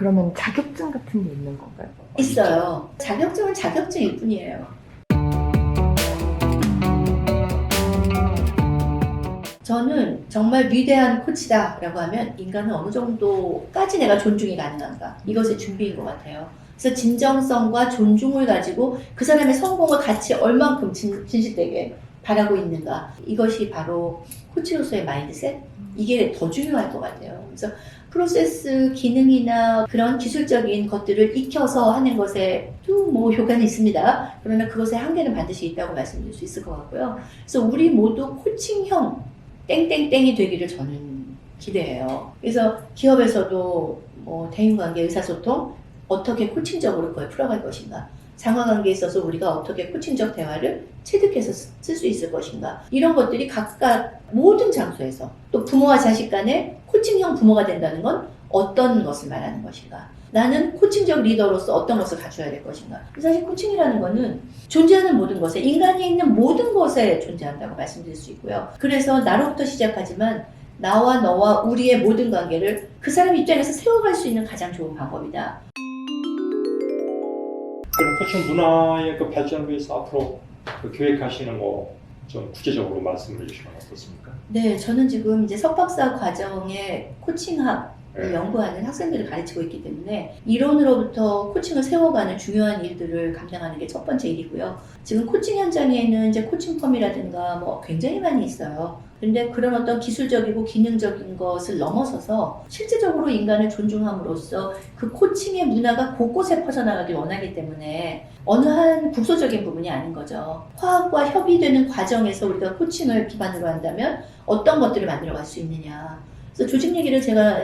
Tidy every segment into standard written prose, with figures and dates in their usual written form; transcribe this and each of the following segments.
그러면 자격증 같은 게 있는 건가요? 있어요. 자격증은 자격증일 뿐이에요. 저는 정말 위대한 코치다라고 하면 인간은 어느 정도까지 내가 존중이 가능한가, 이것의 준비인 것 같아요. 그래서 진정성과 존중을 가지고 그 사람의 성공을 같이 얼만큼 진실되게 바라고 있는가, 이것이 바로 코치로서의 마인드셋, 이게 더 중요할 것 같아요. 그래서 프로세스 기능이나 그런 기술적인 것들을 익혀서 하는 것에도 뭐 효과는 있습니다. 그러나 그것의 한계는 반드시 있다고 말씀드릴 수 있을 것 같고요. 그래서 우리 모두 코칭형 땡땡땡이 되기를 저는 기대해요. 그래서 기업에서도 뭐 대인관계, 의사소통 어떻게 코칭적으로 그걸 풀어갈 것인가, 상하관계에 있어서 우리가 어떻게 코칭적 대화를 체득해서 쓸 수 있을 것인가, 이런 것들이 각각 모든 장소에서, 또 부모와 자식 간에 코칭형 부모가 된다는 건 어떤 것을 말하는 것인가, 나는 코칭적 리더로서 어떤 것을 갖춰야 될 것인가. 사실 코칭이라는 거는 존재하는 모든 것에, 인간이 있는 모든 것에 존재한다고 말씀드릴 수 있고요. 그래서 나로부터 시작하지만 나와 너와 우리의 모든 관계를 그 사람 입장에서 세워갈 수 있는 가장 좋은 방법이다. 그럼 코칭 문화의 그 발전을 위해서 앞으로 그 계획하시는 거 좀 구체적으로 말씀해 주시면 어떻습니까? 네, 저는 지금 이제 석박사 과정에 코칭학을 네. 연구하는 학생들을 가르치고 있기 때문에 이론으로부터 코칭을 세워가는 중요한 일들을 감당하는 게 첫 번째 일이고요. 지금 코칭 현장에는 이제 코칭 펌이라든가 뭐 굉장히 많이 있어요. 근데 그런 어떤 기술적이고 기능적인 것을 넘어서서 실제적으로 인간을 존중함으로써 그 코칭의 문화가 곳곳에 퍼져나가길 원하기 때문에 어느 한 국소적인 부분이 아닌 거죠. 화학과 협의되는 과정에서 우리가 코칭을 기반으로 한다면 어떤 것들을 만들어갈 수 있느냐. 그래서 조직 얘기를 제가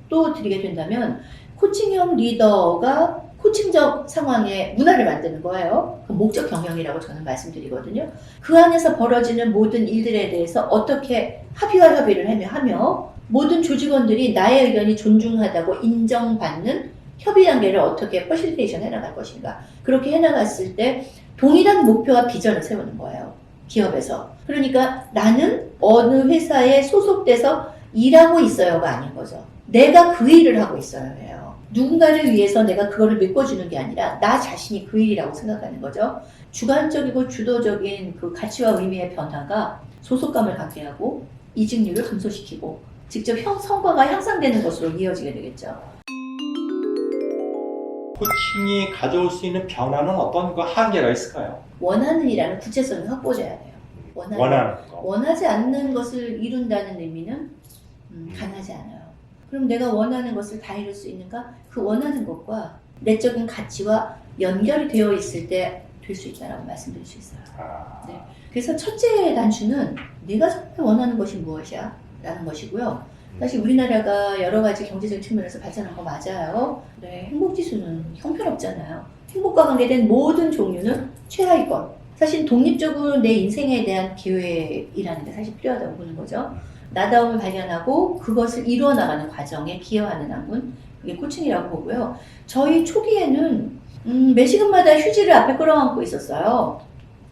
또 드리게 된다면 코칭형 리더가 코칭적 상황의 문화를 만드는 거예요. 그 목적 경영이라고 저는 말씀드리거든요. 그 안에서 벌어지는 모든 일들에 대해서 어떻게 합의와 협의를 하며 모든 조직원들이 나의 의견이 존중하다고 인정받는 협의 단계를 어떻게 퍼실테이션 해나갈 것인가. 그렇게 해나갔을 때 동일한 목표와 비전을 세우는 거예요. 기업에서. 그러니까 나는 어느 회사에 소속돼서 일하고 있어요가 아닌 거죠. 내가 그 일을 하고 있어야 해요. 누군가를 위해서 내가 그거를 메꿔주는 게 아니라 나 자신이 그 일이라고 생각하는 거죠. 주관적이고 주도적인 그 가치와 의미의 변화가 소속감을 갖게 하고 이직률을 감소시키고 직접 성과가 향상되는 것으로 이어지게 되겠죠. 코칭이 가져올 수 있는 변화는 어떤 그 한계가 있을까요? 원하는 일하는 구체성을 확보해야 돼요. 원하는 거. 원하지 않는 것을 이룬다는 의미는 가능하지 않아요. 그럼 내가 원하는 것을 다 이룰 수 있는가? 그 원하는 것과 내적인 가치와 연결이 되어 있을 때 될 수 있다고 말씀드릴 수 있어요. 네. 그래서 첫째 단추는 내가 정말 원하는 것이 무엇이야? 라는 것이고요. 사실 우리나라가 여러 가지 경제적인 측면에서 발전한 거 맞아요. 네, 행복지수는 형편없잖아요. 행복과 관계된 모든 종류는 최하위권. 사실 독립적으로 내 인생에 대한 기회이라는 게 사실 필요하다고 보는 거죠. 나다움을 발견하고 그것을 이루어 나가는 과정에 기여하는 학문, 그게 코칭이라고 보고요. 저희 초기에는 매시간마다 휴지를 앞에 끌어안고 있었어요.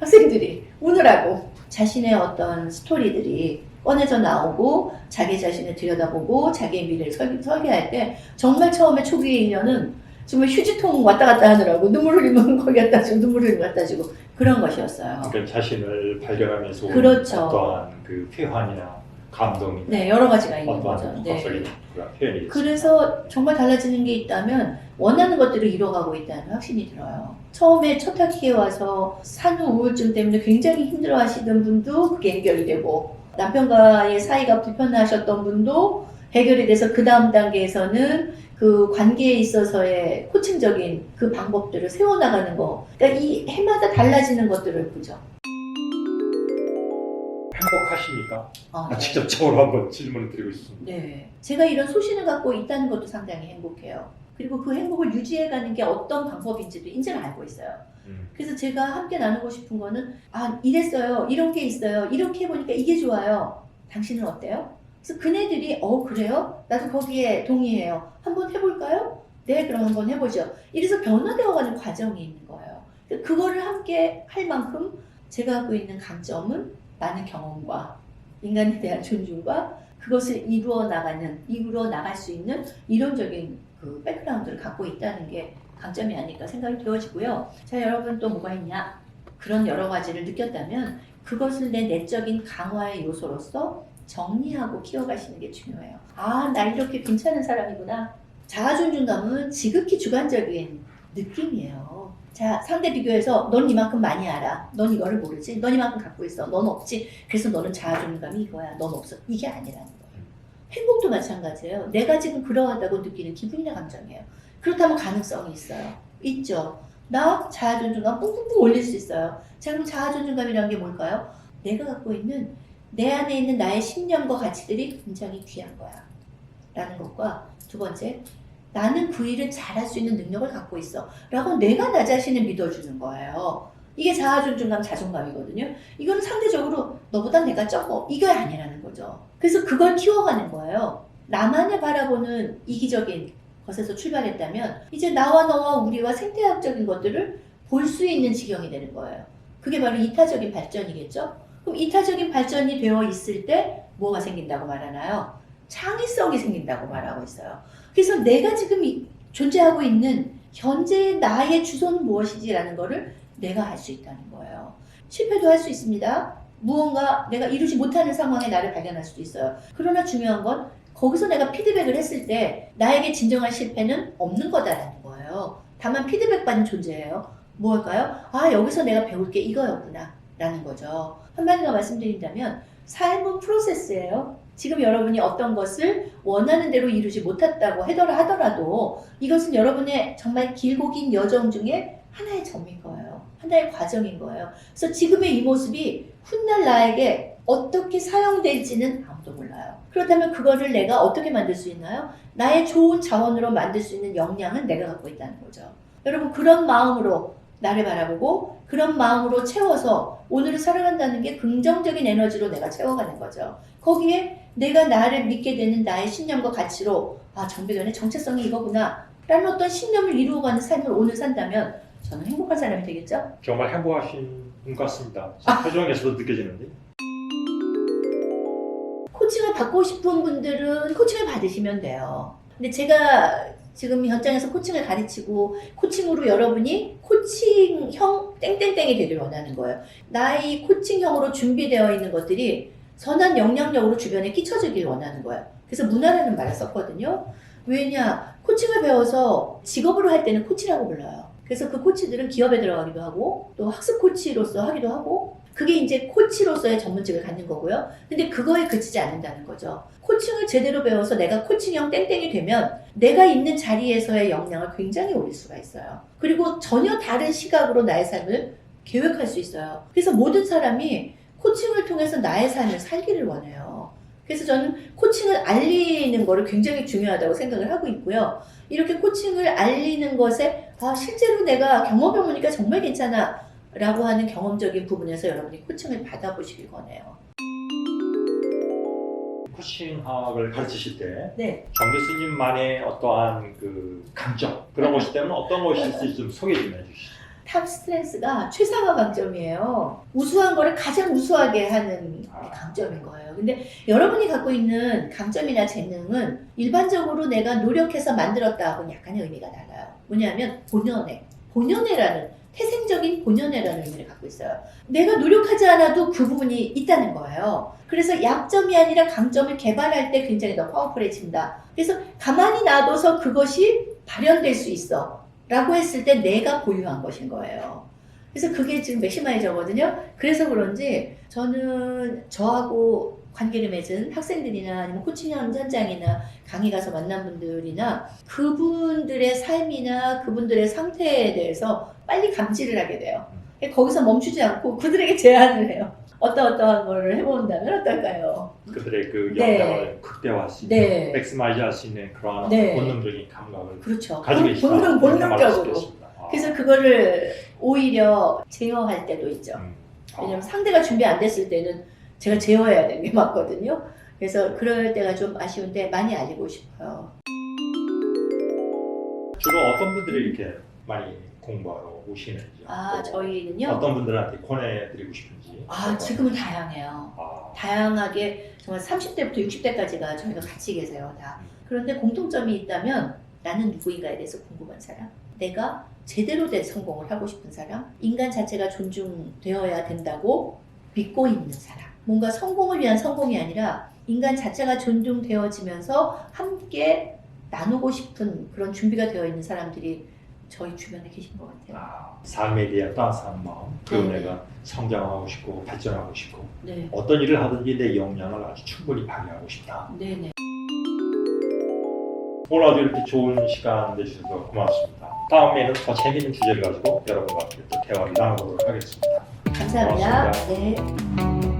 학생들이 우느라고 자신의 어떤 스토리들이 꺼내져 나오고 자기 자신을 들여다보고 자기의 미래를 설계할 때 정말 처음에 초기의 1년은 정말 휴지통 왔다 갔다 하느라고 눈물 흘리면 거기 갖다 주고 눈물 흘리면 갖다 주고 그런 것이었어요. 그러니까 자신을 발견하면서 그렇죠. 어떠한 그 쾌환이나 감동이나 네, 여러 가지가 있는 거죠. 어떠한 네. 법적인 그런 표현이 그래서 정말 달라지는 게 있다면 원하는 것들을 이뤄가고 있다는 확신이 들어요. 처음에 첫 학기에 와서 산후 우울증 때문에 굉장히 힘들어 하시던 분도 그게 해결이 되고 남편과의 사이가 불편하셨던 분도 해결이 돼서 그 다음 단계에서는 그 관계에 있어서의 코칭적인 그 방법들을 세워나가는 거. 그러니까 이 해마다 달라지는 것들을 보죠. 행복하십니까? 네. 직접적으로 한번 질문을 드리고 싶습니다. 네. 제가 이런 소신을 갖고 있다는 것도 상당히 행복해요. 그리고 그 행복을 유지해가는 게 어떤 방법인지도 이제는 알고 있어요. 그래서 제가 함께 나누고 싶은 거는 이랬어요. 이런 게 있어요. 이렇게 해보니까 이게 좋아요. 당신은 어때요? 그래서 그네들이 그래요? 나도 거기에 동의해요. 한번 해볼까요? 네, 그럼 한번 해보죠. 이래서 변화되어가는 과정이 있는 거예요. 그거를 함께 할 만큼 제가 갖고 있는 강점은 많은 경험과 인간에 대한 존중과 그것을 이루어 나갈 수 있는 이론적인 그 백그라운드를 갖고 있다는 게 강점이 아닐까 생각이 되어지고요. 자, 여러분 또 뭐가 있냐? 그런 여러 가지를 느꼈다면 그것을 내 내적인 강화의 요소로서 정리하고 키워가시는 게 중요해요. 아, 나 이렇게 괜찮은 사람이구나. 자아존중감은 지극히 주관적인 느낌이에요. 자, 상대 비교해서 넌 이만큼 많이 알아. 넌 이거를 모르지. 넌 이만큼 갖고 있어. 넌 없지. 그래서 너는 자아존중감이 이거야. 넌 없어. 이게 아니라는 거예요. 행복도 마찬가지예요. 내가 지금 그러하다고 느끼는 기분이나 감정이에요. 그렇다면 가능성이 있어요. 있죠. 나 자아존중감 뿡뿡뿡 올릴 수 있어요. 자, 그럼 자아존중감이라는 게 뭘까요? 내가 갖고 있는 내 안에 있는 나의 신념과 가치들이 굉장히 귀한 거야. 라는 것과 두 번째, 나는 그 일을 잘할 수 있는 능력을 갖고 있어. 라고 내가 나 자신을 믿어주는 거예요. 이게 자아존중감, 자존감이거든요. 이건 상대적으로 너보다 내가 적어. 이게 아니라는 거죠. 그래서 그걸 키워가는 거예요. 나만을 바라보는 이기적인 것에서 출발했다면 이제 나와 너와 우리와 생태학적인 것들을 볼 수 있는 지경이 되는 거예요. 그게 바로 이타적인 발전이겠죠? 그럼 이타적인 발전이 되어 있을 때 뭐가 생긴다고 말하나요? 창의성이 생긴다고 말하고 있어요. 그래서 내가 지금 존재하고 있는 현재의 나의 주소는 무엇이지라는 거를 내가 알 수 있다는 거예요. 실패도 할 수 있습니다. 무언가 내가 이루지 못하는 상황에 나를 발견할 수도 있어요. 그러나 중요한 건 거기서 내가 피드백을 했을 때 나에게 진정한 실패는 없는 거다라는 거예요. 다만 피드백 받는 존재예요. 무엇일까요? 아, 여기서 내가 배울 게 이거였구나 라는 거죠. 한마디로 말씀드린다면 삶은 프로세스예요. 지금 여러분이 어떤 것을 원하는 대로 이루지 못했다고 하더라도 이것은 여러분의 정말 길고 긴 여정 중에 하나의 점인 거예요. 하나의 과정인 거예요. 그래서 지금의 이 모습이 훗날 나에게 어떻게 사용될지는 아무도 몰라요. 그렇다면 그거를 내가 어떻게 만들 수 있나요? 나의 좋은 자원으로 만들 수 있는 역량은 내가 갖고 있다는 거죠. 여러분, 그런 마음으로 나를 바라보고 그런 마음으로 채워서 오늘을 살아간다는 게 긍정적인 에너지로 내가 채워가는 거죠. 거기에 내가 나를 믿게 되는 나의 신념과 가치로 아, 정배견의 정체성이 이거구나 라는 어떤 신념을 이루어가는 삶을 오늘 산다면 저는 행복한 사람이 되겠죠? 정말 행복하신 분 같습니다. 표정에서도 느껴지는데. 코칭을 받고 싶은 분들은 코칭을 받으시면 돼요. 근데 제가 지금 현장에서 코칭을 가르치고 코칭으로 여러분이 코칭형 땡땡땡이 되길 원하는 거예요. 나의 코칭형으로 준비되어 있는 것들이 선한 영향력으로 주변에 끼쳐주길 원하는 거예요. 그래서 문화라는 말을 썼거든요. 왜냐? 코칭을 배워서 직업으로 할 때는 코치라고 불러요. 그래서 그 코치들은 기업에 들어가기도 하고 또 학습 코치로서 하기도 하고 그게 이제 코치로서의 전문직을 갖는 거고요. 근데 그거에 그치지 않는다는 거죠. 코칭을 제대로 배워서 내가 코칭형 땡땡이 되면 내가 있는 자리에서의 역량을 굉장히 올릴 수가 있어요. 그리고 전혀 다른 시각으로 나의 삶을 계획할 수 있어요. 그래서 모든 사람이 코칭을 통해서 나의 삶을 살기를 원해요. 그래서 저는 코칭을 알리는 거를 굉장히 중요하다고 생각을 하고 있고요. 이렇게 코칭을 알리는 것에 아, 실제로 내가 경험해보니까 정말 괜찮아 라고 하는 경험적인 부분에서 여러분이 코칭을 받아보시길 권해요. 코칭학을 가르치실 때 네. 정 교수님만의 어떠한 그 강점 그런 것이 때문에 어떤 것이 있을지 좀 소개 좀 해주시죠. 탑 스트렝스가 최상화 강점이에요. 우수한 거를 가장 우수하게 하는 강점인 거예요. 근데 여러분이 갖고 있는 강점이나 재능은 일반적으로 내가 노력해서 만들었다하고는 약간의 의미가 달라요. 뭐냐면 본연애라는 태생적인 본연애라는 의미를 갖고 있어요. 내가 노력하지 않아도 그 부분이 있다는 거예요. 그래서 약점이 아니라 강점을 개발할 때 굉장히 더 파워풀해진다. 그래서 가만히 놔둬서 그것이 발현될 수 있어 라고 했을 때 내가 보유한 것인 거예요. 그래서 그게 지금 맥시마이저거든요. 그래서 그런지 저는 저하고 관계를 맺은 학생들이나 아니면 코칭 현장이나 강의 가서 만난 분들이나 그분들의 삶이나 그분들의 상태에 대해서 빨리 감지를 하게 돼요. 거기서 멈추지 않고 그들에게 제안을 해요. 어떠한 걸 해본다면 어떨까요? 그들의 그 네. 역량을 극대화할 수 있는, 네. 맥스마이즈 할 수 있는 그러한 네. 본능적인 감각을 그렇죠. 가지고 계시다. 본능적으로. 그래서 그거를 오히려 제어할 때도 있죠. 왜냐면 상대가 준비 안 됐을 때는 제가 제어해야 되는 게 맞거든요. 그래서 그럴 때가 좀 아쉬운데 많이 알리고 싶어요. 주로 어떤 분들이 이렇게 많이 공부하러 오시는지 또 저희는요. 어떤 분들한테 권해드리고 싶은지 지금은 다양해요. 다양하게 정말 30대부터 60대까지가 저희가 같이 계세요. 다. 그런데 공통점이 있다면 나는 누구인가에 대해서 궁금한 사람, 내가 제대로 된 성공을 하고 싶은 사람, 인간 자체가 존중되어야 된다고 믿고 있는 사람. 뭔가 성공을 위한 성공이 아니라 인간 자체가 존중되어지면서 함께 나누고 싶은 그런 준비가 되어 있는 사람들이 저희 주변에 계신 것 같아요. 삶에 대한 따뜻한 마음, 그리고 네. 내가 성장하고 싶고 발전하고 싶고 네, 어떤 일을 하든지 내 역량을 아주 충분히 발휘하고 싶다. 네네. 오늘 아주 이렇게 좋은 시간 내주셔서 고맙습니다. 다음에는 더 재미있는 주제를 가지고 여러분과 함께 또 대화를 나눠보도록 하겠습니다. 감사합니다. 고맙습니다. 네.